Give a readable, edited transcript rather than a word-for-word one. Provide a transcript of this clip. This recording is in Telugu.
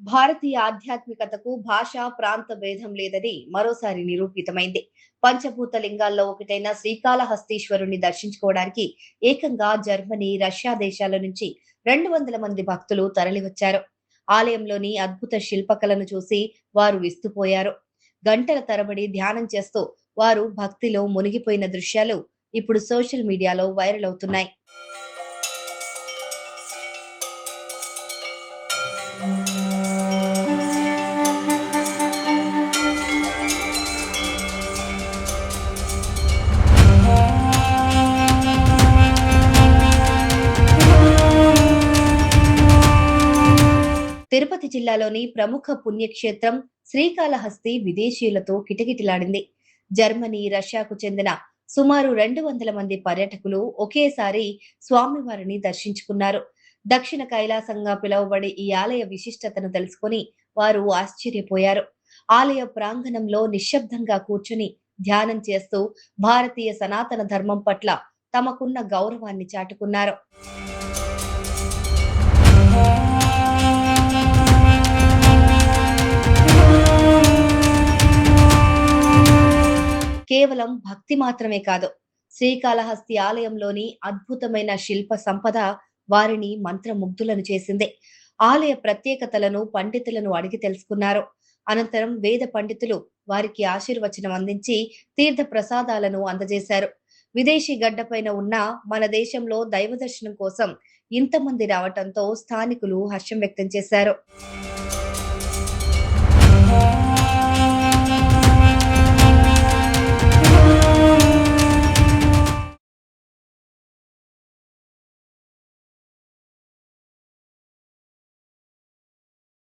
భారతీయ ఆధ్యాత్మికతకు భాష, ప్రాంత భేదం లేదని మరోసారి నిరూపితమైంది. పంచభూత లింగాల్లో ఒకటైన శ్రీకాళహస్తీశ్వరుని దర్శించుకోవడానికి ఏకంగా జర్మనీ, రష్యా దేశాల నుంచి 200 మంది భక్తులు తరలివచ్చారు. ఆలయంలోని అద్భుత శిల్పకళను చూసి వారు విస్తుపోయారు. గంటల తరబడి ధ్యానం చేస్తూ వారు భక్తిలో మునిగిపోయిన దృశ్యాలు ఇప్పుడు సోషల్ మీడియాలో వైరల్ అవుతున్నాయి. తిరుపతి జిల్లాలోని ప్రముఖ పుణ్యక్షేత్రం శ్రీకాళహస్తి విదేశీయులతో కిటకిటలాడింది. జర్మనీ, రష్యాకు చెందిన సుమారు 200 మంది పర్యాటకులు ఒకేసారి స్వామివారిని దర్శించుకున్నారు. దక్షిణ కైలాసంగా పిలువబడే ఈ ఆలయ విశిష్టతను తెలుసుకుని వారు ఆశ్చర్యపోయారు. ఆలయ ప్రాంగణంలో నిశ్శబ్దంగా కూర్చుని ధ్యానం చేస్తూ భారతీయ సనాతన ధర్మం పట్ల తమకున్న గౌరవాన్ని చాటుకున్నారు. కేవలం భక్తి మాత్రమే కాదు, శ్రీకాళహస్తి ఆలయంలోని అద్భుతమైన శిల్ప సంపద వారిని మంత్రముగ్ధులను చేసింది. ఆలయ ప్రత్యేకతలను పండితులను అడిగి తెలుసుకున్నారు. అనంతరం వేద పండితులు వారికి ఆశీర్వచనం అందించి తీర్థ ప్రసాదాలను అందజేశారు. విదేశీ గడ్డపైన ఉన్న మన దేశంలో దైవ దర్శనం కోసం ఇంతమంది రావటంతో స్థానికులు హర్షం వ్యక్తం చేశారు.